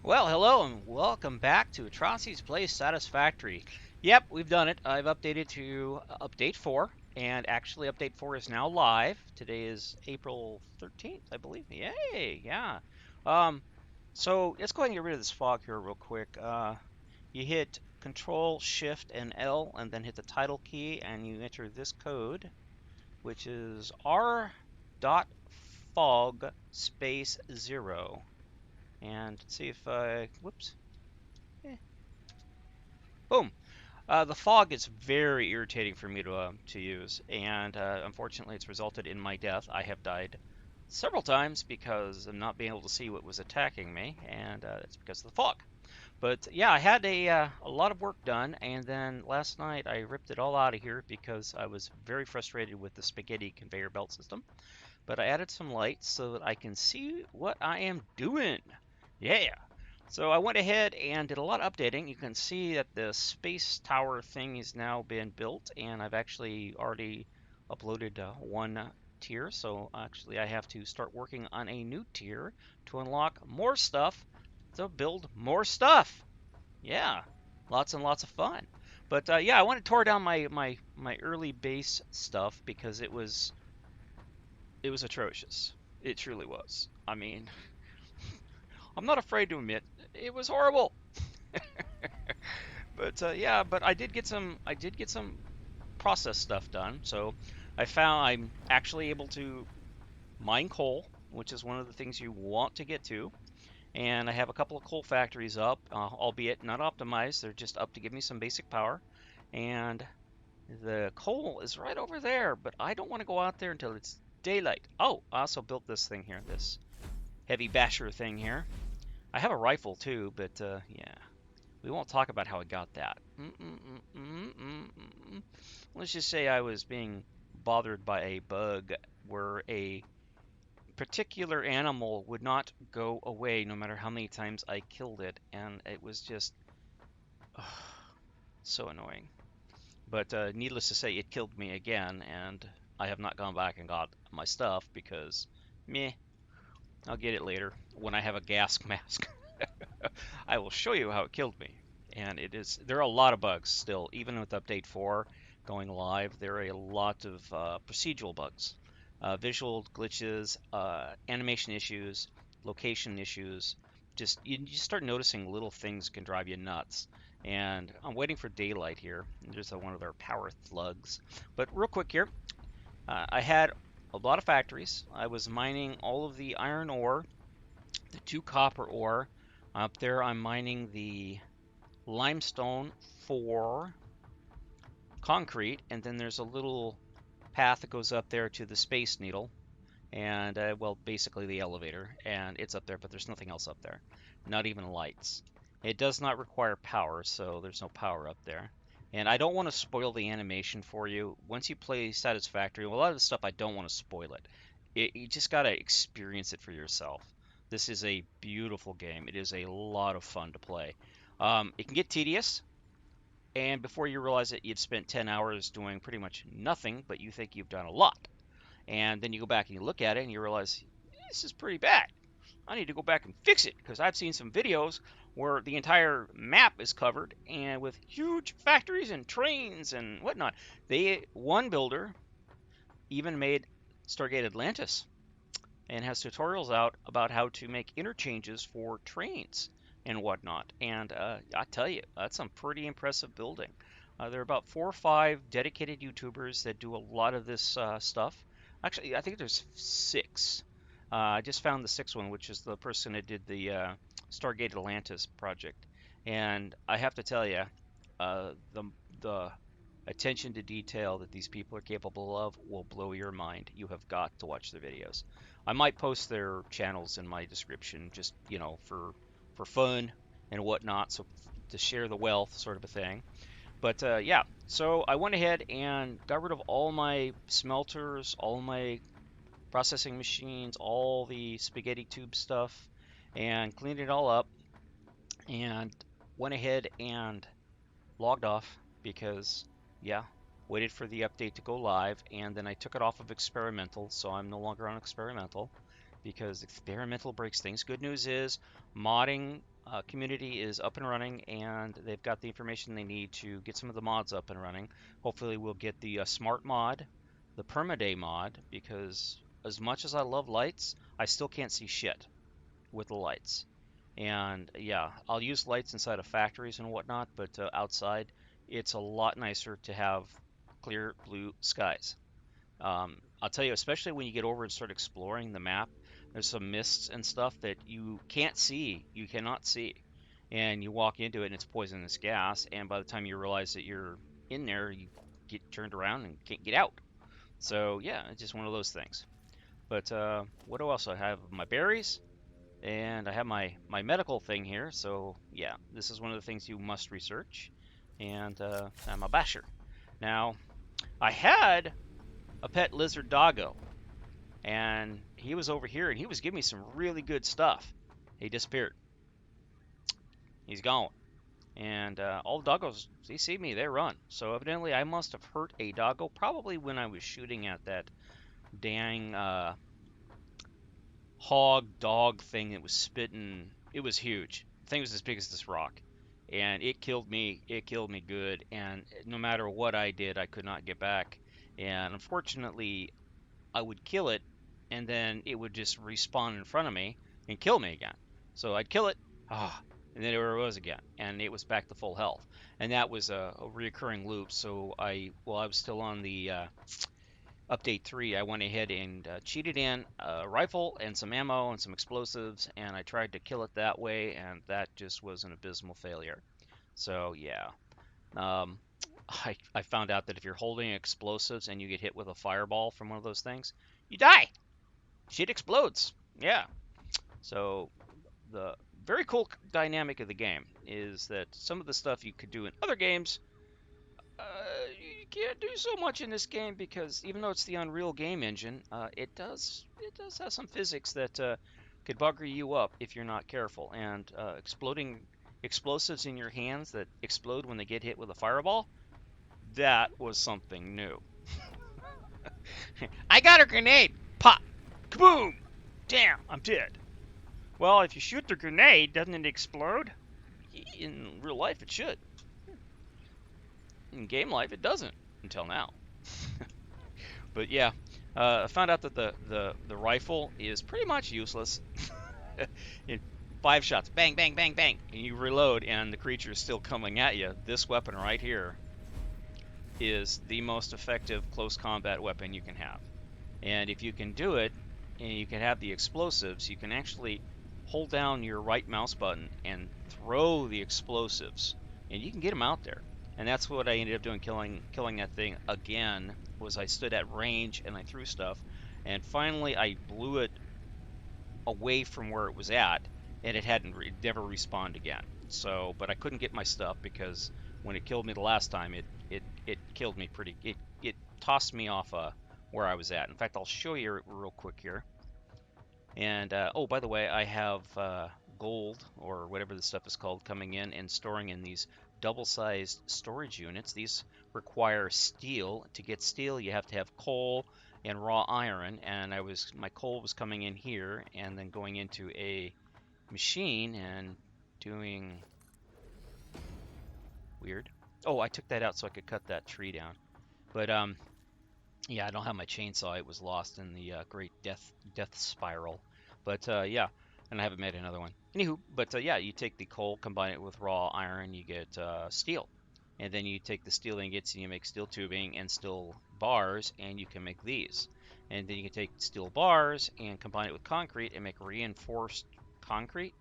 Well, hello and welcome back to Atrocity's Place Satisfactory. Yep, we've done it. I've updated to update 4, and actually update 4 is now live. Today is April 13th, I believe. Yay, yeah. Um, so let's go ahead and get rid of this fog here real quick. You hit Control, Shift, and L, and then hit the title key, and you enter this code, which is R dot fog space 0. And let's see if I, whoops, eh, boom. The fog is very irritating for me to use, and unfortunately, it's resulted in my death. I have died several times because of not being able to see what was attacking me, and it's because of the fog. But yeah, I had a lot of work done, and then last night I ripped it all out of here because I was very frustrated with the spaghetti conveyor belt system. But I added some lights so that I can see what I am doing. Yeah. So I went ahead and did a lot of updating. You can see that the space tower thing has now been built, and I've actually already uploaded one tier. So actually, I have to start working on a new tier to unlock more stuff to build more stuff. Yeah, lots and lots of fun. But yeah, I want to tore down my early base stuff because it was atrocious. It truly was. I mean, I'm not afraid to admit it was horrible. But yeah, but I did get some process stuff done. So I found I'm actually able to mine coal, which is one of the things you want to get to. And I have a couple of coal factories up, albeit not optimized. They're just up to give me some basic power. And the coal is right over there, but I don't want to go out there until it's daylight. Oh, I also built this thing here, this heavy basher thing here. I have a rifle too, but yeah, we won't talk about how I got that. Let's just say I was being bothered by a bug where a particular animal would not go away no matter how many times I killed it, and it was just so annoying. But needless to say, it killed me again, and I have not gone back and got my stuff because, meh, I'll get it later when I have a gas mask. I will show you how it killed me. And there are a lot of bugs still, even with update 4 going live. There are a lot of procedural bugs, visual glitches, animation issues, location issues. Just you start noticing little things can drive you nuts. And I'm waiting for daylight here. There's one of their power slugs. But real quick here, I had a lot of factories. I was mining all of the iron ore, the 2 copper ore. Up there, I'm mining the limestone for concrete, and then there's a little path that goes up there to the Space Needle, and well, basically the elevator, and it's up there, but there's nothing else up there, not even lights. It does not require power, so there's no power up there. And I don't want to spoil the animation for you. Once you play Satisfactory, well, a lot of the stuff I don't want to spoil it. You just gotta experience it for yourself. This is a beautiful game. It is a lot of fun to play. It can get tedious, and before you realize it, you've spent 10 hours doing pretty much nothing, but you think you've done a lot. And then you go back and you look at it and you realize this is pretty bad. I need to go back and fix it because I've seen some videos where the entire map is covered and with huge factories and trains and whatnot. One builder even made Stargate Atlantis and has tutorials out about how to make interchanges for trains and whatnot. And I tell you, that's some pretty impressive building. There are about 4 or 5 dedicated YouTubers that do a lot of this stuff. Actually, I think there's 6. I just found the 6th one, which is the person that did the Stargate Atlantis project. And I have to tell you, the attention to detail that these people are capable of will blow your mind. You have got to watch their videos. I might post their channels in my description, just for fun and whatnot, so to share the wealth, sort of a thing. But yeah, so I went ahead and got rid of all my smelters, all my processing machines, all the spaghetti tube stuff, and cleaned it all up, and went ahead and logged off because, yeah, waited for the update to go live, and then I took it off of experimental, so I'm no longer on experimental because experimental breaks things. Good news is modding community is up and running, and they've got the information they need to get some of the mods up and running. Hopefully, we'll get the smart mod, the permaday mod, because as much as I love lights, I still can't see shit with the lights. And yeah, I'll use lights inside of factories and whatnot, but outside, it's a lot nicer to have clear blue skies. I'll tell you, especially when you get over and start exploring the map, there's some mists and stuff that you can't see, you cannot see. And you walk into it and it's poisonous gas, and by the time you realize that you're in there, you get turned around and can't get out. So yeah, it's just one of those things. But what else? I have my berries, and I have my medical thing here. So yeah, this is one of the things you must research. And I'm a basher. Now, I had a pet lizard doggo, and he was over here and he was giving me some really good stuff. He disappeared. He's gone. And all the doggos, they see me, they run. So evidently, I must have hurt a doggo probably when I was shooting at that dang hog dog thing that was spitting. It was huge. The thing was as big as this rock. And it killed me. It killed me good. And no matter what I did, I could not get back. And unfortunately, I would kill it, and then it would just respawn in front of me and kill me again. So I'd kill it, and then there it was again, and it was back to full health. And that was a reoccurring loop. So while I was still on the update 3, I went ahead and cheated in a rifle and some ammo and some explosives, and I tried to kill it that way, and that just was an abysmal failure. So yeah, um, I found out that if you're holding explosives and you get hit with a fireball from one of those things, you die. Shit explodes. Yeah. So the very cool dynamic of the game is that some of the stuff you could do in other games, uh, you can't do so much in this game because even though it's the Unreal game engine, it does have some physics that could bugger you up if you're not careful. And exploding explosives in your hands that explode when they get hit with a fireball, that was something new. I got a grenade! Pop! Kaboom! Damn, I'm dead. Well, if you shoot the grenade, doesn't it explode? In real life, it should. In game life, it doesn't. Until now. But yeah, I found out that the rifle is pretty much useless. In 5 shots, bang, bang, bang, bang, and you reload, and the creature is still coming at you. This weapon right here is the most effective close combat weapon you can have. And if you can do it, and you can have the explosives, you can actually hold down your right mouse button and throw the explosives, and you can get them out there. And that's what I ended up doing, killing that thing again. Was I stood at range and I threw stuff, and finally I blew it away from where it was at, and it never respawned again. So, but I couldn't get my stuff because when it killed me the last time, it killed me pretty. It tossed me off where I was at. In fact, I'll show you real quick here. And oh, by the way, I have gold or whatever this stuff is called coming in and storing in these double-sized storage units. These require steel. To get steel, you have to have coal and raw iron. And my coal was coming in here and then going into a machine and doing weird. Oh, I took that out so I could cut that tree down. But yeah, I don't have my chainsaw. It was lost in the great death spiral. But yeah, and I haven't made another one. Anywho, but yeah, you take the coal, combine it with raw iron, you get steel. And then you take the steel ingots and you make steel tubing and steel bars, and you can make these. And then you can take steel bars and combine it with concrete and make reinforced concrete.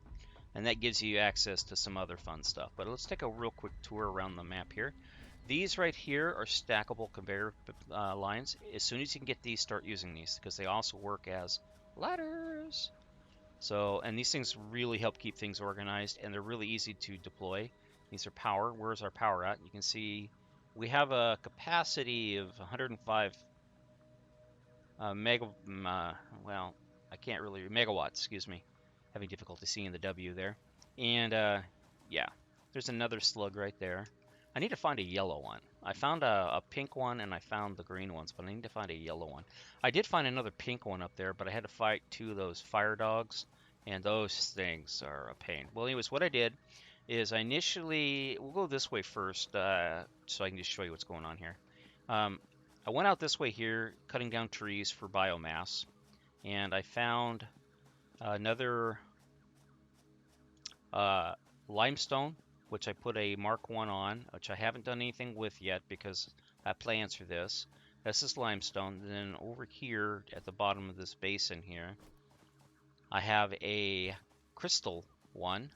And that gives you access to some other fun stuff. But let's take a real quick tour around the map here. These right here are stackable conveyor lines. As soon as you can get these, start using these because they also work as ladders. So, and these things really help keep things organized, and they're really easy to deploy. These are power. Where's our power at? You can see we have a capacity of 105 well, I can't really, megawatts, excuse me. Having difficulty seeing the W there. And yeah, there's another slug right there. I need to find a yellow one. I found a pink one and I found the green ones, but I need to find a yellow one. I did find another pink one up there, but I had to fight 2 of those fire dogs, and those things are a pain. Well, anyways, what I did is I initially, we'll go this way first, so I can just show you what's going on here. I went out this way here, cutting down trees for biomass, and I found another limestone, which I put a Mark 1 on, which I haven't done anything with yet because I have plans for this. This is limestone. Then over here at the bottom of this basin here, I have a crystal one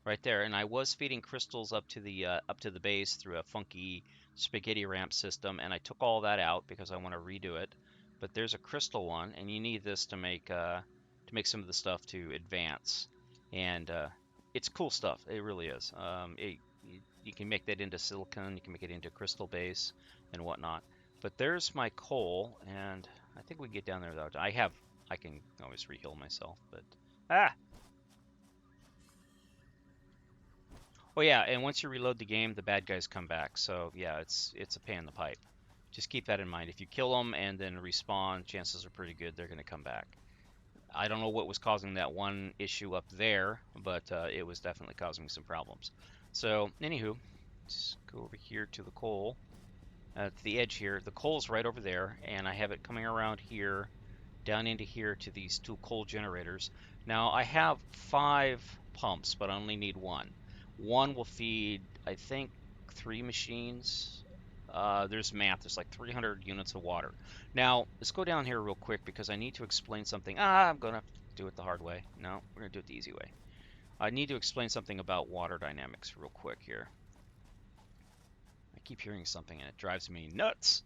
right there, and I was feeding crystals up to the base through a funky spaghetti ramp system, and I took all that out because I want to redo it. But there's a crystal one, and you need this to make some of the stuff to advance, and it's cool stuff. It really is. You can make that into silicon, you can make it into crystal base and whatnot. But there's my coal, and I think we can get down there without. I can always reheal myself, but Oh yeah, and once you reload the game, the bad guys come back. So yeah, it's a pain in the pipe. Just keep that in mind. If you kill them and then respawn, chances are pretty good they're going to come back. I don't know what was causing that one issue up there, but it was definitely causing me some problems. So anywho, just go over here to the coal. At the edge here, the coal's right over there, and I have it coming around here, down into here to these two coal generators. Now I have 5 pumps, but I only need one. One will feed, I think, 3 machines. There's math. There's like 300 units of water. Now, let's go down here real quick because I need to explain something. I'm going to do it the hard way. No, we're going to do it the easy way. I need to explain something about water dynamics real quick here. I keep hearing something and it drives me nuts.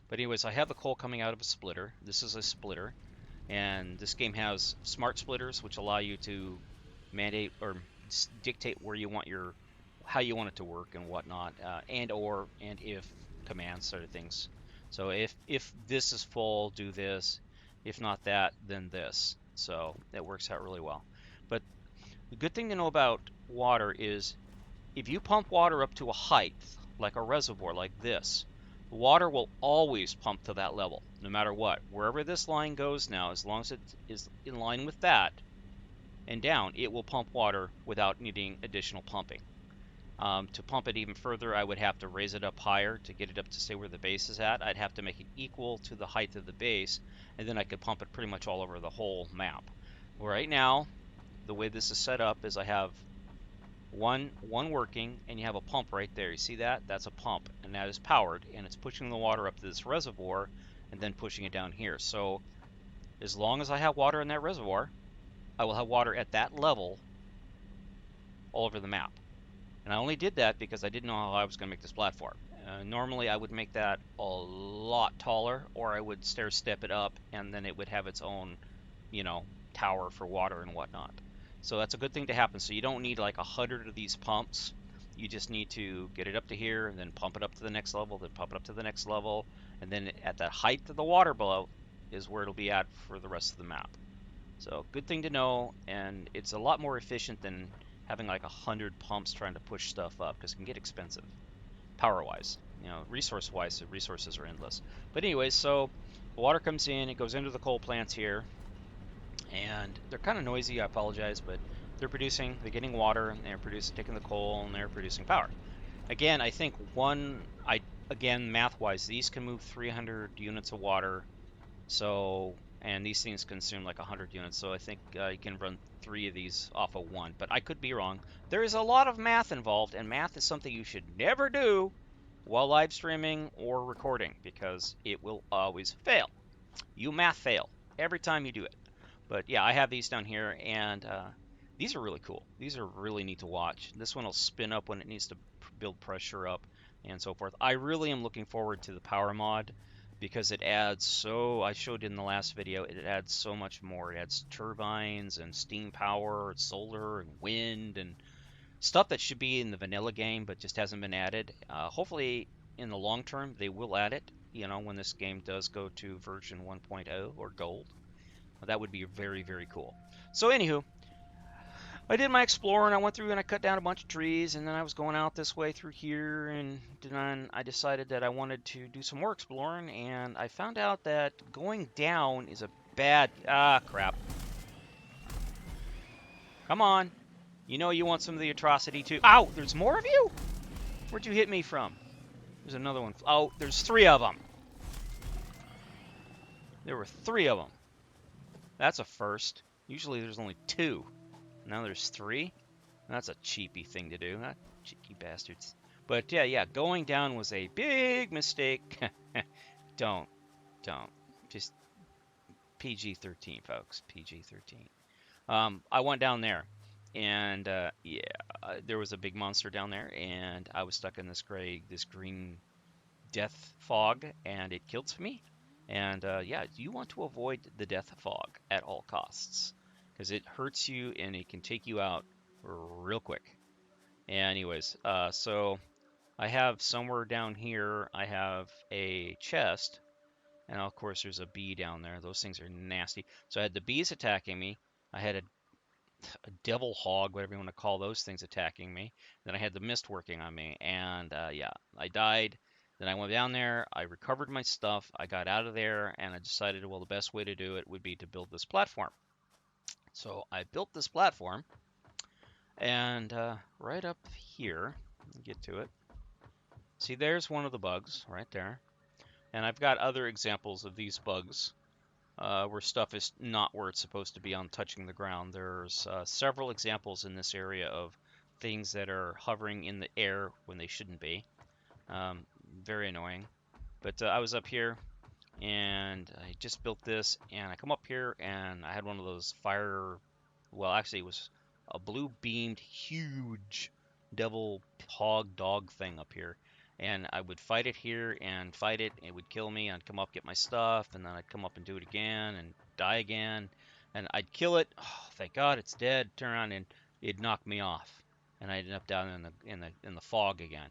But anyways, I have the coal coming out of a splitter. This is a splitter. And this game has smart splitters, which allow you to mandate or dictate where you want how you want it to work and whatnot, and if commands sort of things. So if this is full, do this. If not that, then this. So it works out really well. But the good thing to know about water is if you pump water up to a height, like a reservoir like this, the water will always pump to that level, no matter what. Wherever this line goes now, as long as it is in line with that and down, it will pump water without needing additional pumping. To pump it even further, I would have to raise it up higher to get it up to say where the base is at. I'd have to make it equal to the height of the base, and then I could pump it pretty much all over the whole map. Right now, the way this is set up is I have one working, and you have a pump right there. You see that? That's a pump, and that is powered, and it's pushing the water up to this reservoir and then pushing it down here. So as long as I have water in that reservoir, I will have water at that level all over the map. And I only did that because I didn't know how I was going to make this platform. Normally I would make that a lot taller, or I would stair step it up, and then it would have its own, tower for water and whatnot. So that's a good thing to happen. So you don't need like 100 of these pumps. You just need to get it up to here, and then pump it up to the next level, then pump it up to the next level, and then at the height of the water below is where it'll be at for the rest of the map. So good thing to know, and it's a lot more efficient than having like 100 pumps trying to push stuff up, because it can get expensive power-wise. Resource-wise, the resources are endless. But anyways, so the water comes in, it goes into the coal plants here, and they're kind of noisy, I apologize, but they're getting water, and they're taking the coal, and they're producing power. Again, I think math-wise, these can move 300 units of water, and these things consume like 100 units, so I think you can run 3 of these off of 1, but I could be wrong. There is a lot of math involved, and math is something you should never do while live streaming or recording, because it will always fail. You math fail every time you do it. But yeah, I have these down here, and these are really cool. These are really neat to watch. This one will spin up when it needs to build pressure up and so forth. I really am looking forward to the power mod, because it adds I showed in the last video, it adds so much more. It adds turbines and steam power, solar and wind, and stuff that should be in the vanilla game but just hasn't been added. Hopefully in the long term they will add it, when this game does go to version 1.0 or gold. That would be very, very cool. So anywho, I did my exploring. I went through and I cut down a bunch of trees, and then I was going out this way through here, and then I decided that I wanted to do some more exploring, and I found out that going down is a bad... crap. Come on. You know you want some of the atrocity too. Ow! There's more of you? Where'd you hit me from? There's another one. Oh, there's 3 of them. There were 3 of them. That's a first. Usually there's only 2. Now there's 3. That's a cheapy thing to do. Huh? Cheeky bastards. But yeah, going down was a big mistake. Don't. Just PG-13, folks. PG-13. I went down there, and there was a big monster down there, and I was stuck in this green death fog, and it killed me. And yeah, you want to avoid the death fog at all costs, because it hurts you and it can take you out real quick. Anyways, so I have somewhere down here, I have a chest, and of course there's a bee down there. Those things are nasty. So I had the bees attacking me. I had a devil hog, whatever you want to call those things, attacking me. Then I had the mist working on me, and yeah, I died. Then I went down there, I recovered my stuff, I got out of there, and I decided, well, the best way to do it would be to build this platform. So I built this platform, and right up here, let me get to it. See, there's one of the bugs right there. And I've got other examples of these bugs where stuff is not where it's supposed to be on touching the ground. There's several examples in this area of things that are hovering in the air when they shouldn't be. Very annoying. But I was up here and I just built this, and I come up here and I had one of those fire, well, actually it was a blue beamed huge devil hog dog thing up here, and I would fight it here and fight it, and it would kill me. I'd come up, get my stuff, and then I'd come up and do it again and die again, and I'd kill it. Oh, thank God it's dead. Turn around and it'd knock me off, and I'd end up down in the fog again.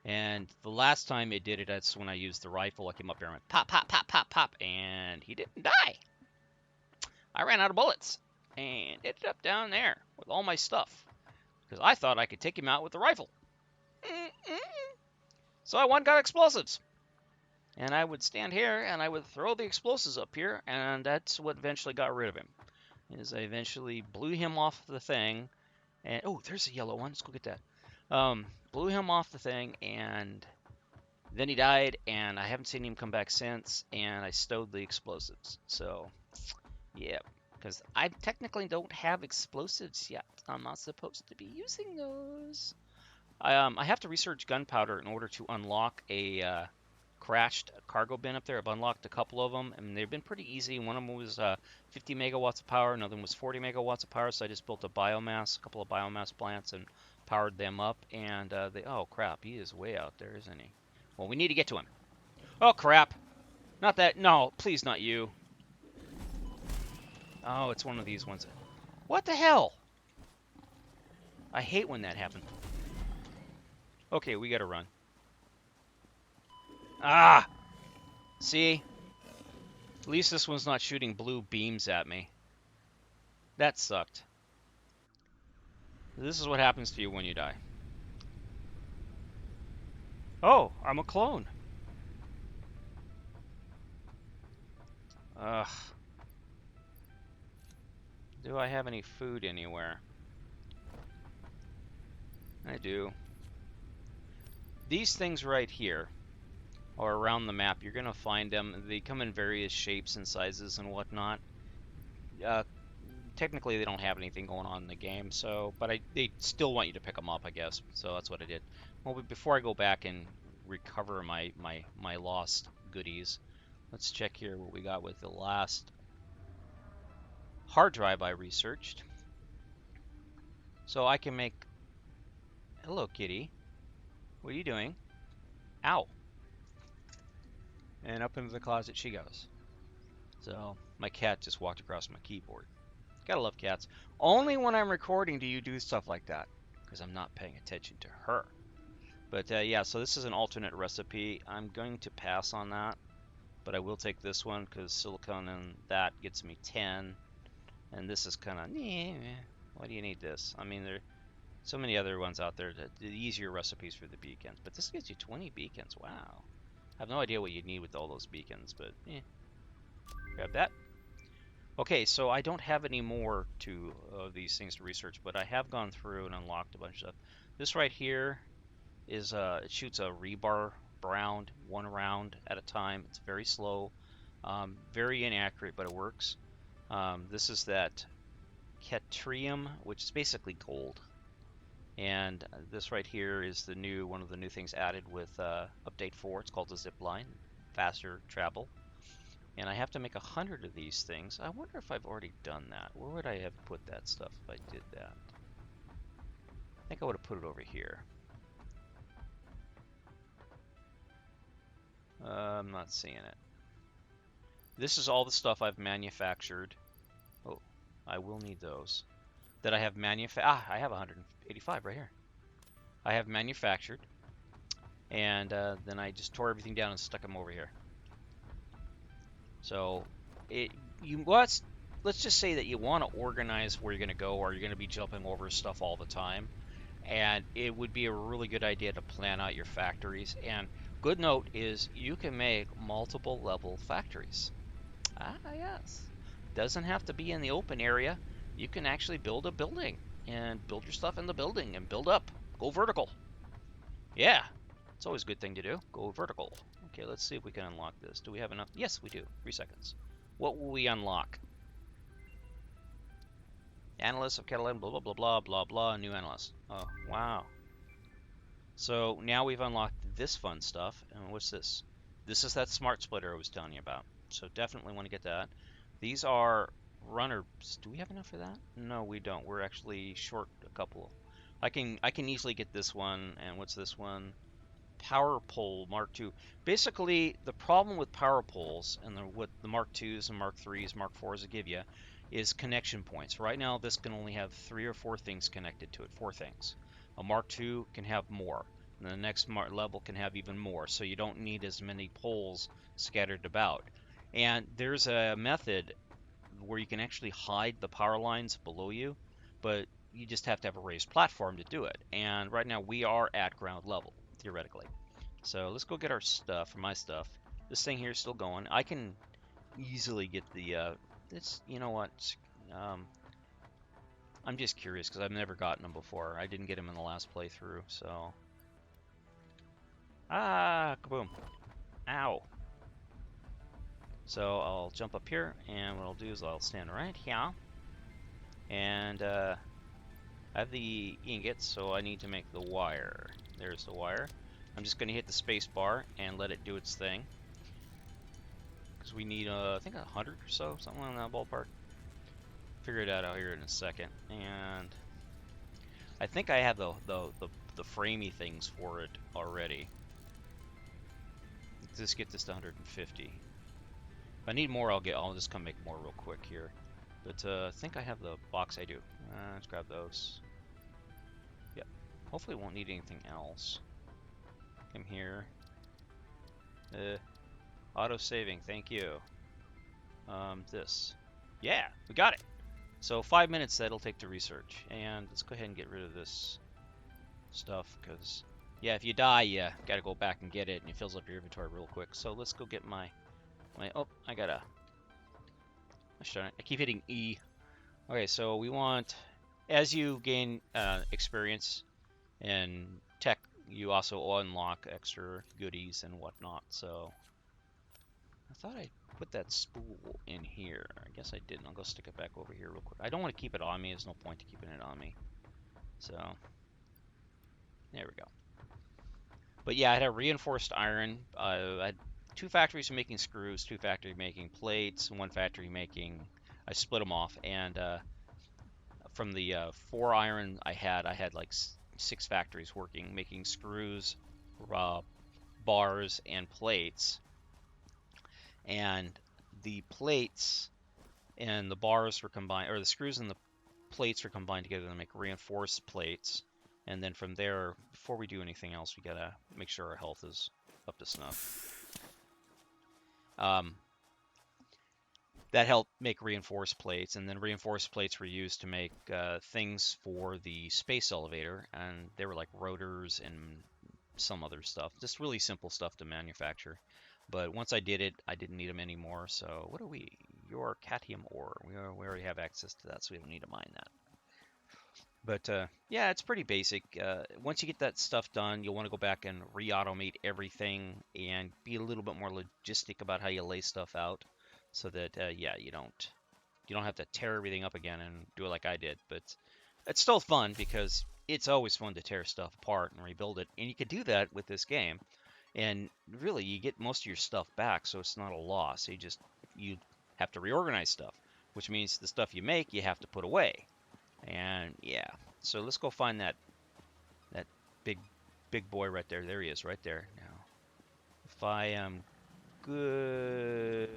And the last time it did it, that's when I used the rifle. I came up here and went pop, pop, pop, pop, pop, and he didn't die. I ran out of bullets and ended up down there with all my stuff because I thought I could take him out with the rifle. So I went and got explosives. And I would stand here and I would throw the explosives up here, and that's what eventually got rid of him. Is I eventually blew him off the thing, and oh, there's a yellow one. Let's go get that. Blew him off the thing, and then he died, and I haven't seen him come back since, and I stowed the explosives. So, yeah, because I technically don't have explosives yet. I'm not supposed to be using those. I have to research gunpowder in order to unlock a crashed cargo bin up there. I've unlocked a couple of them, and they've been pretty easy. One of them was 50 megawatts of power, another one was 40 megawatts of power, so I just built a couple of biomass plants, and powered them up, and oh crap, he is way out there, isn't he? Well, we need to get to him. Oh, crap. Not that. No, please not you. Oh, it's one of these ones. What the hell? I hate when that happens. Okay, we gotta run. Ah! See? At least this one's not shooting blue beams at me. That sucked. This is what happens to you when you die. Oh, I'm a clone. Ugh. Do I have any food anywhere? I do. These things right here, or around the map, you're gonna find them. They come in various shapes and sizes and whatnot. Technically, they don't have anything going on in the game, so they still want you to pick them up, I guess. So that's what I did. Well, but before I go back and recover my lost goodies, let's check here what we got with the last hard drive I researched. So I can make... Hello, kitty. What are you doing? Ow. And up into the closet she goes. So my cat just walked across my keyboard. Gotta love cats. Only when I'm recording do you do stuff like that, because I'm not paying attention to her. But yeah, so this is an alternate recipe. I'm going to pass on that, but I will take this one because silicone and that gets me 10. And this is kind of, why do you need this? I mean, there are so many other ones out there, the easier recipes for the beacons. But this gives you 20 beacons. Wow. I have no idea what you'd need with all those beacons, but grab that. Okay, so I don't have any more of these things to research, but I have gone through and unlocked a bunch of stuff. This right here is it shoots a rebar round, one round at a time. It's very slow, very inaccurate, but it works. This is that Catrium, which is basically gold. And this right here is one of the new things added with update 4. It's called the zip line, faster travel. And I have to make 100 of these things. I wonder if I've already done that. Where would I have put that stuff if I did that? I think I would have put it over here. I'm not seeing it. This is all the stuff I've manufactured. Oh, I will need those. That I have I have 185 right here. I have manufactured, and then I just tore everything down and stuck them over here. So, let's just say that you want to organize where you're going to go, or you're going to be jumping over stuff all the time, and it would be a really good idea to plan out your factories. And good note is you can make multiple level factories. Ah, yes. Doesn't have to be in the open area. You can actually build a building and build your stuff in the building and build up. Go vertical. Yeah, it's always a good thing to do. Go vertical. Okay, let's see if we can unlock this. Do we have enough? Yes, we do. 3 seconds. What will we unlock? Analyst of Catalan, blah, blah, blah, blah, blah, blah, new analyst. Oh, wow. So now we've unlocked this fun stuff. And what's this? This is that smart splitter I was telling you about. So definitely want to get that. These are runners. Do we have enough for that? No, we don't. We're actually short a couple. I can easily get this one. And what's this one? Power pole Mark II. Basically, the problem with power poles and what the Mark IIs and Mark IIIs, Mark IVs will give you is connection points. Right now, this can only have 3 or 4 things connected to it. 4 things. A Mark II can have more. And the next level can have even more. So you don't need as many poles scattered about. And there's a method where you can actually hide the power lines below you, but you just have to have a raised platform to do it. And right now we are at ground level, theoretically. So let's go get our stuff, or my stuff. This thing here is still going. I can easily get this, you know what? Um, I'm just curious because I've never gotten them before. I didn't get them in the last playthrough, so. Ah, kaboom. Ow. So I'll jump up here, and what I'll do is I'll stand right here. And I have the ingots, so I need to make the wire. There's the wire. I'm just going to hit the space bar and let it do its thing. Because we need, I think 100 or so, something in that ballpark. Figure it out here in a second. And I think I have the framey things for it already. Let's just get this to 150. If I need more, I'll just come make more real quick here. But I think I have the box. I do. Let's grab those. Yep. Hopefully won't need anything else. Come here. Auto saving. Thank you. This. Yeah, we got it. So 5 minutes that'll take to research. And let's go ahead and get rid of this stuff because, yeah, if you die, you gotta go back and get it, and it fills up your inventory real quick. So let's go get my oh, I gotta. I keep hitting E. Okay, so we want, as you gain experience in tech, you also unlock extra goodies and whatnot. So I thought I put that spool in here. I guess I didn't. I'll go stick it back over here real quick. I don't want to keep it on me. There's no point to keeping it on me. So there we go. But yeah, I had a reinforced iron. I had 2 factories making screws, 2 factories making plates, 1 factory making. I split them off, and from the 4 iron I had like 6 factories working, making screws, bars, and plates. And the plates and the bars were combined, or the screws and the plates were combined together to make reinforced plates. And then from there, before we do anything else, we gotta make sure our health is up to snuff. That helped make reinforced plates, and then reinforced plates were used to make things for the space elevator, and they were like rotors and some other stuff. Just really simple stuff to manufacture. But once I did it, I didn't need them anymore. So what are we? your cadmium ore. We already have access to that, so we don't need to mine that. But yeah, it's pretty basic. Once you get that stuff done, you'll want to go back and re-automate everything and be a little bit more logistic about how you lay stuff out, so that yeah, you don't have to tear everything up again and do it like I did. But it's still fun because it's always fun to tear stuff apart and rebuild it, and you can do that with this game. And really, you get most of your stuff back, so it's not a loss. You have to reorganize stuff, which means the stuff you make you have to put away. And yeah, so let's go find that big boy right there. There he is, right there. Now, if I am good.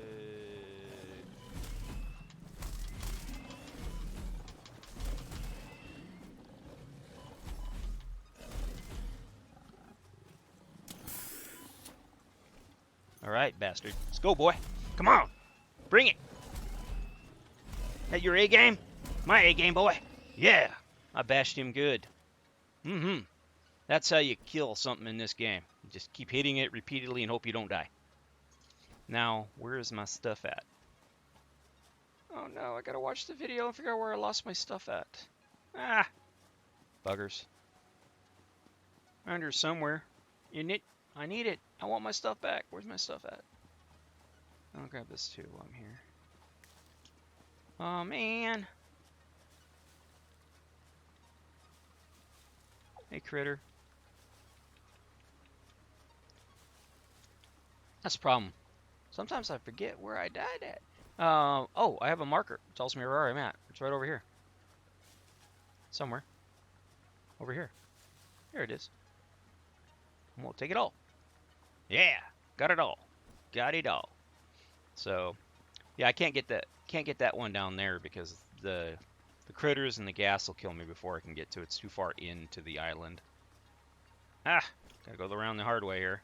All right, bastard. Let's go, boy. Come on. Bring it. That your A game? My A game, boy. Yeah. I bashed him good. Mm-hmm. That's how you kill something in this game. You just keep hitting it repeatedly and hope you don't die. Now, where is my stuff at? Oh no, I gotta watch the video and figure out where I lost my stuff at. Ah. Buggers. Under somewhere. I need it. I want my stuff back. Where's my stuff at? I'll grab this too while I'm here. Oh man. Hey critter. That's the problem. Sometimes I forget where I died at. Oh, I have a marker. It tells me where I'm at. It's right over here. Somewhere. Over here. Here it is. We'll take it all. Yeah, got it all. Got it all. So, yeah, I can't get that one down there because the critters and the gas will kill me before I can get to it. It's too far into the island. Ah, gotta go around the hard way here.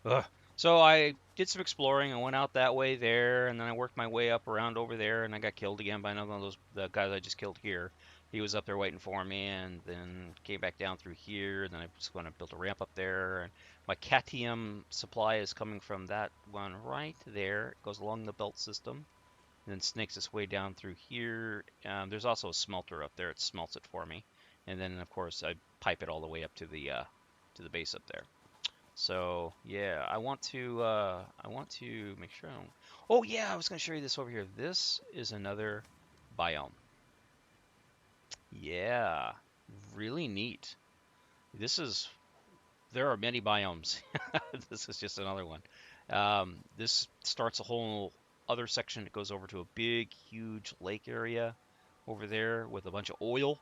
Ugh. So I did some exploring. I went out that way there, and then I worked my way up around over there, and I got killed again by another one of the guys I just killed here. He was up there waiting for me, and then came back down through here, and then I just going to build a ramp up there. And my cadmium supply is coming from that one right there. It goes along the belt system, and then snakes its way down through here. There's also a smelter up there. It smelts it for me, and then of course I pipe it all the way up to the base up there. So yeah, I want to make sure I don't. Oh yeah, I was going to show you this over here. This is another biome. Yeah, really neat. There are many biomes. This is just another one. This starts a whole other section. It goes over to a big, huge lake area over there with a bunch of oil.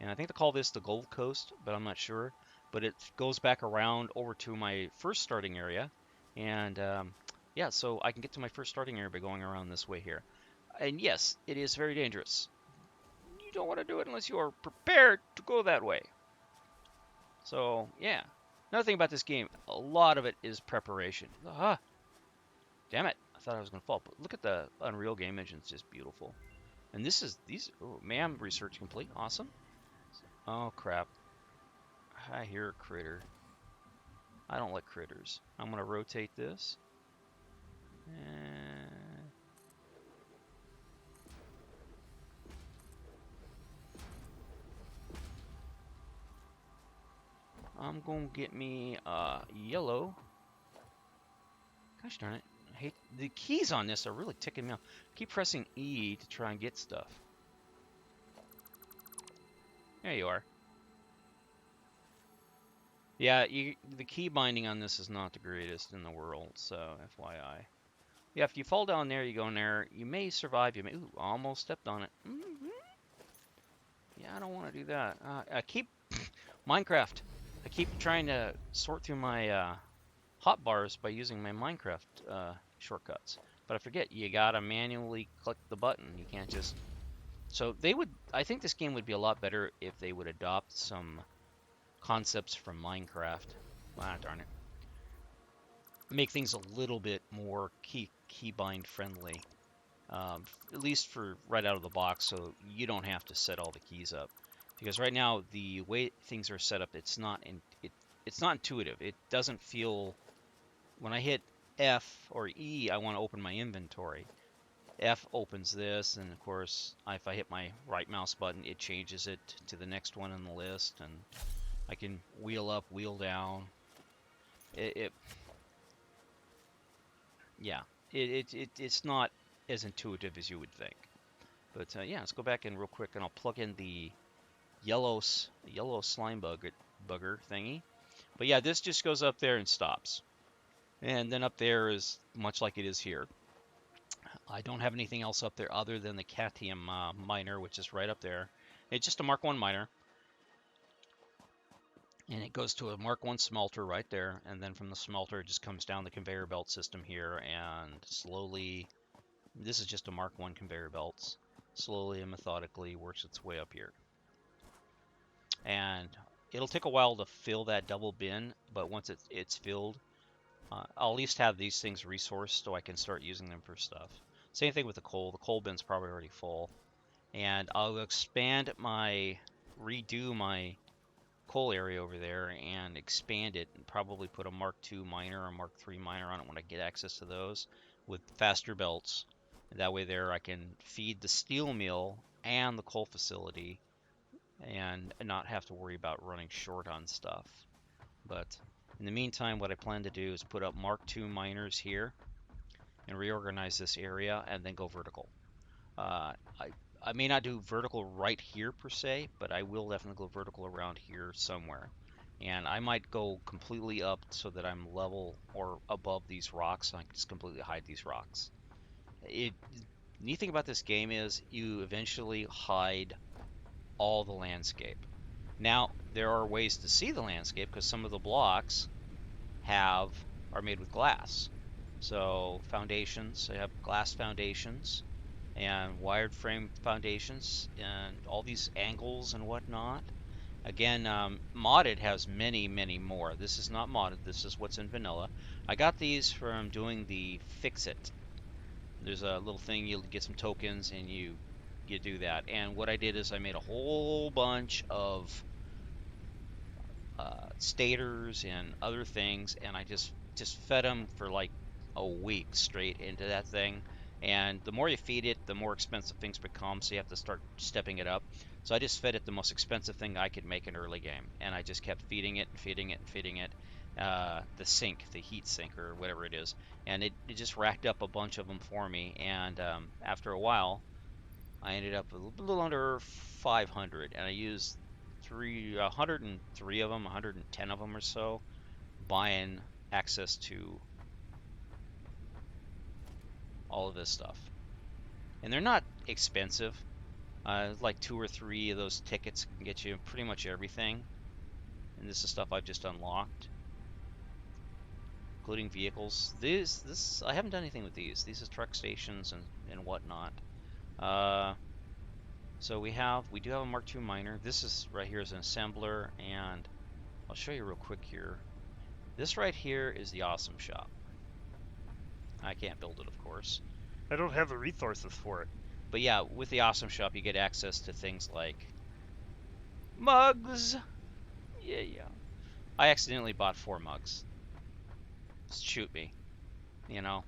And I think they call this the Gold Coast, but I'm not sure. But it goes back around over to my first starting area. And yeah, so I can get to my first starting area by going around this way here. And yes, it is very dangerous. You don't want to do it unless you are prepared to go that way. So yeah, another thing about this game, a lot of it is preparation. Ah, damn it! I thought I was gonna fall, but look at the Unreal game engine; it's just beautiful. And oh, ma'am, research complete, awesome. Oh crap! I hear a critter. I don't like critters. I'm gonna rotate this. And I'm gonna get me yellow. Gosh darn it. I hate the keys on this are really ticking me off. Keep pressing E to try and get stuff. There you are. Yeah, the key binding on this is not the greatest in the world, so FYI. Yeah, if you fall down there, you go in there, you may survive. You may, ooh, almost stepped on it. Yeah, I don't want to do that. I keep Minecraft. I keep trying to sort through my hotbars by using my Minecraft shortcuts, but I forget you gotta manually click the button. You can't just. So I think this game would be a lot better if they would adopt some concepts from Minecraft. Ah, darn it. Make things a little bit more keybind friendly, at least for right out of the box, so you don't have to set all the keys up. Because right now the way things are set up, it's not intuitive. It doesn't feel when I hit F or E, I want to open my inventory. F opens this, and of course, if I hit my right mouse button, it changes it to the next one in the list, and I can wheel up, wheel down. It yeah, it's not as intuitive as you would think. But yeah, let's go back in real quick, and I'll plug in the yellow slime bugger thingy. But yeah, this just goes up there and stops. And then up there is much like it is here. I don't have anything else up there other than the Cadmium miner, which is right up there. It's just a Mark 1 miner. And it goes to a Mark 1 smelter right there. And then from the smelter, it just comes down the conveyor belt system here and slowly, this is just a Mark 1 conveyor belts, slowly and methodically works its way up here. And it'll take a while to fill that double bin, but once it's filled, I'll at least have these things resourced so I can start using them for stuff. Same thing with the coal. The coal bin's probably already full. And I'll redo my coal area over there and expand it and probably put a Mark II miner or a Mark III miner on it when I get access to those with faster belts. And that way there I can feed the steel mill and the coal facility and not have to worry about running short on stuff. But in the meantime, what I plan to do is put up Mark II miners here and reorganize this area and then go vertical. Uh, I, I may not do vertical right here per se, but I will definitely go vertical around here somewhere. And I might go completely up so that I'm level or above these rocks, so I can just completely hide these rocks. The neat thing about this game is you eventually hide all the landscape. Now, there are ways to see the landscape because some of the blocks are made with glass. So foundations, I have glass foundations and wired frame foundations and all these angles and whatnot. Again, modded has many, many more. This is not modded. This is what's in vanilla. I got these from doing the fix-it. There's a little thing, you'll get some tokens and you do that. And what I did is I made a whole bunch of stators and other things, and I just fed them for like a week straight into that thing. And the more you feed it, the more expensive things become, so you have to start stepping it up. So I just fed it the most expensive thing I could make in early game, and I just kept feeding it and feeding it and feeding it. The heat sink or whatever it is, and it just racked up a bunch of them for me. And after a while, I ended up with a little under 500, and I used 103 of them, 110 of them or so, buying access to all of this stuff. And they're not expensive. Like 2 or 3 of those tickets can get you pretty much everything. And this is stuff I've just unlocked, including vehicles. I haven't done anything with these. These are truck stations and whatnot. So we do have a Mark II miner. This is right here is an assembler, and I'll show you real quick here. This right here is the awesome shop. I can't build it, of course. I don't have the resources for it. But yeah, with the awesome shop, you get access to things like mugs. Yeah. I accidentally bought 4 mugs. Just shoot me. You know.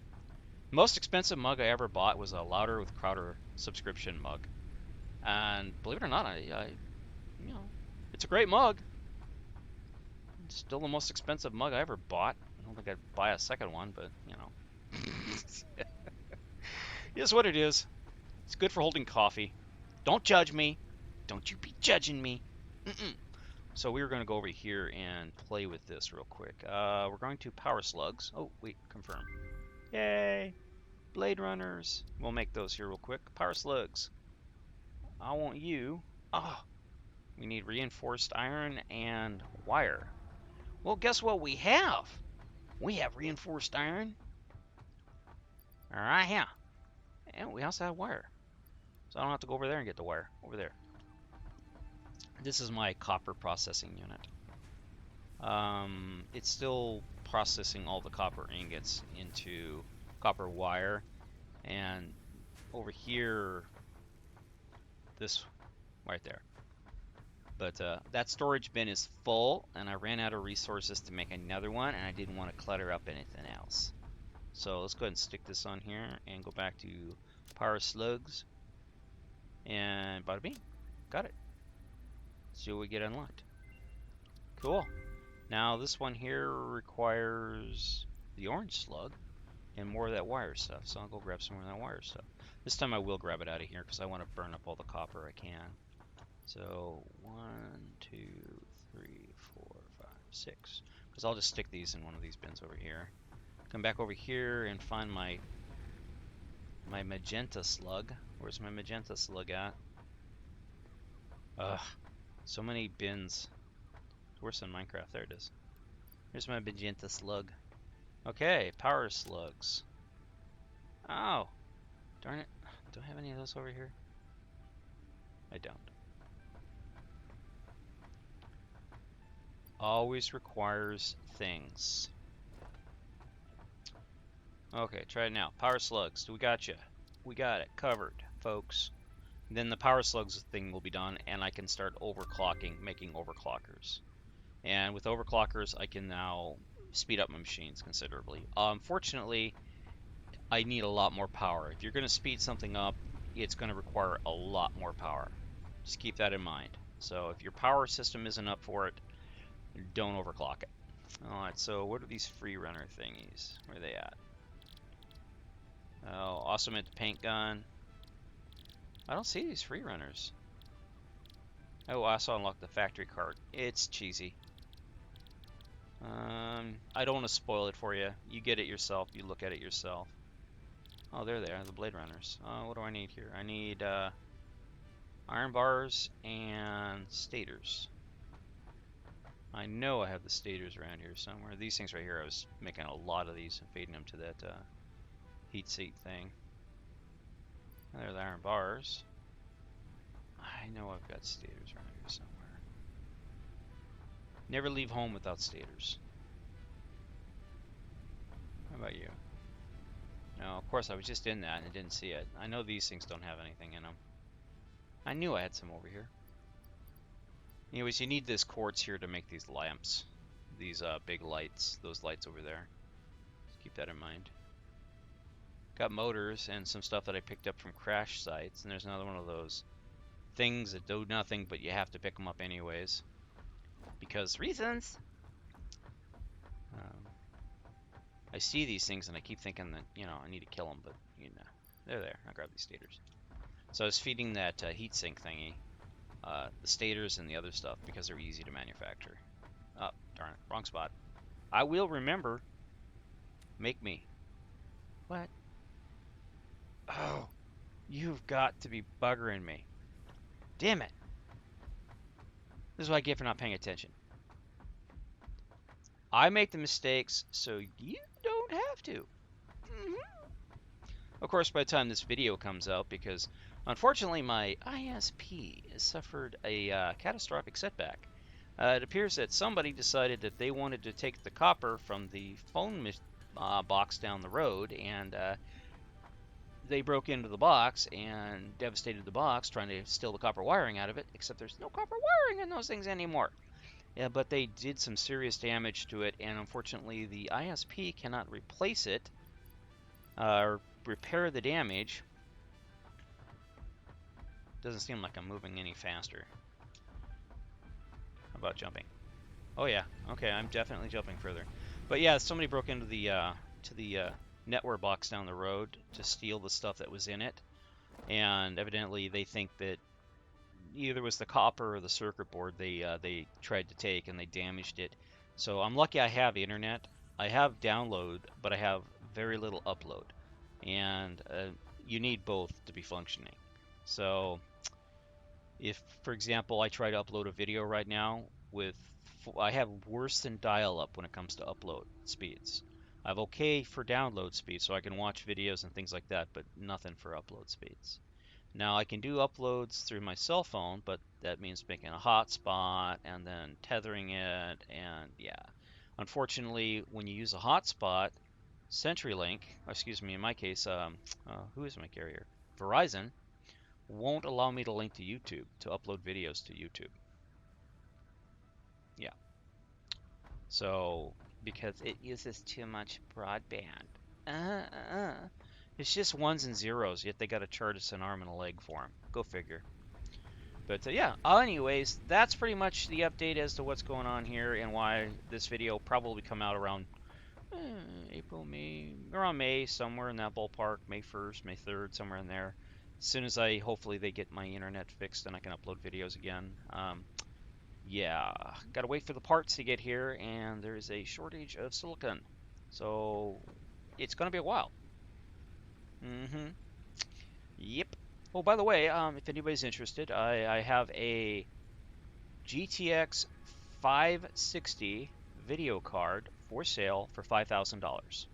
Most expensive mug I ever bought was a Louder with Crowder subscription mug. And believe it or not, it's a great mug. It's still the most expensive mug I ever bought. I don't think I'd buy a second one, but it is what it is. It's good for holding coffee. Don't judge me. Don't you be judging me. So we're going to go over here and play with this real quick. We're going to power slugs. Oh, wait, confirm. Yay! Blade runners. We'll make those here real quick. Power slugs. I want you. We need reinforced iron and wire. Well, guess what we have? We have reinforced iron. Right here. And we also have wire. So I don't have to go over there and get the wire. Over there. This is my copper processing unit. It's still processing all the copper ingots into copper wire. And over here, this right there. But that storage bin is full, and I ran out of resources to make another one, and I didn't want to clutter up anything else. So let's go ahead and stick this on here and go back to power slugs. And bada bing. Got it. See what we get unlocked. Cool. Now this one here requires the orange slug and more of that wire stuff. So I'll go grab some more of that wire stuff. This time I will grab it out of here because I want to burn up all the copper I can. So 1, 2, 3, 4, 5, 6. Because I'll just stick these in one of these bins over here. Come back over here and find my magenta slug. Where's my magenta slug at? Ugh, so many bins. It's worse than Minecraft. There it is. Here's my magenta slug. Okay, power slugs. Oh, darn it. Do I have any of those over here? I don't. Always requires things. Okay, try it now. Power slugs. We got you. We got it covered, folks. Then the power slugs thing will be done, and I can start overclocking, making overclockers. And with overclockers, I can now speed up my machines considerably. Unfortunately, I need a lot more power. If you're going to speed something up, it's going to require a lot more power. Just keep that in mind. So if your power system isn't up for it, don't overclock it. Alright, so what are these free runner thingies? Where are they at? Oh, awesome at the paint gun. I don't see these free runners. Oh, I also unlocked the factory card. It's cheesy. I don't want to spoil it for you. You get it yourself. You look at it yourself. Oh, there they are, the blade runners. What do I need here? I need iron bars and stators. I know I have the stators around here somewhere. These things right here, I was making a lot of these and feeding them to that heat seat thing. There's the iron bars. I know I've got stators around here somewhere. Never leave home without stators. How about you? No, of course I was just in that and I didn't see it. I know these things don't have anything in them. I knew I had some over here. Anyways, you need this quartz here to make these lamps. These big lights, those lights over there. Just keep that in mind. Got motors and some stuff that I picked up from crash sites, and there's another one of those things that do nothing, but you have to pick them up anyways. Because reasons. I see these things and I keep thinking that, I need to kill them, but, they're there. I'll grab these stators. So I was feeding that heatsink thingy, the stators and the other stuff, because they're easy to manufacture. Oh, darn it, wrong spot. I will remember. Make me. What? Oh, you've got to be buggering me. Damn it. This is what I get for not paying attention. I make the mistakes so you don't have to. Of course, by the time this video comes out, because unfortunately my ISP has suffered a catastrophic setback. It appears that somebody decided that they wanted to take the copper from the phone box down the road, and they broke into the box and devastated the box, trying to steal the copper wiring out of it, except there's no copper wiring in those things anymore. Yeah, but they did some serious damage to it, and unfortunately the ISP cannot replace it or repair the damage. Doesn't seem like I'm moving any faster. How about jumping? Oh yeah, okay, I'm definitely jumping further. But yeah, somebody broke into the network box down the road to steal the stuff that was in it, and evidently they think that either it was the copper or the circuit board they tried to take, and they damaged it. So I'm lucky I have internet. I have download, but I have very little upload, and you need both to be functioning. So if, for example, I try to upload a video right now I have worse than dial-up when it comes to upload speeds. I have okay for download speed, so I can watch videos and things like that, but nothing for upload speeds. Now I can do uploads through my cell phone, but that means making a hotspot and then tethering it, and yeah. Unfortunately, when you use a hotspot, CenturyLink, excuse me, in my case, who is my carrier? Verizon won't allow me to link to YouTube, to upload videos to YouTube. Yeah. So, because it uses too much broadband. uh. It's just ones and zeros, yet they got to charge us an arm and a leg for them. Go figure. But yeah, anyways, that's pretty much the update as to what's going on here and why this video probably come out around April, May, around May, somewhere in that ballpark, May 1st, May 3rd, somewhere in there. As soon as hopefully they get my internet fixed and I can upload videos again. Yeah, gotta wait for the parts to get here, and there's a shortage of silicon. So it's gonna be a while. Mm-hmm. Yep. Oh, by the way, if anybody's interested, I have a GTX 560 video card for sale for $5,000.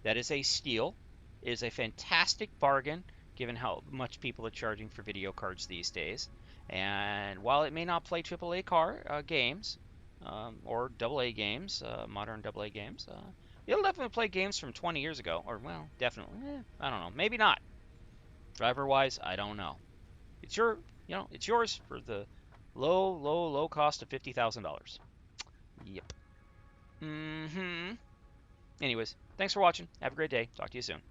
That is a steal. It is a fantastic bargain given how much people are charging for video cards these days. And while it may not play AAA games or AA games, modern AA games, it'll definitely play games from 20 years ago. Or, well, definitely. I don't know. Maybe not. Driver wise, I don't know. It's it's yours for the low cost of $50,000. Yep. Mm-hmm. Anyways, thanks for watching. Have a great day. Talk to you soon.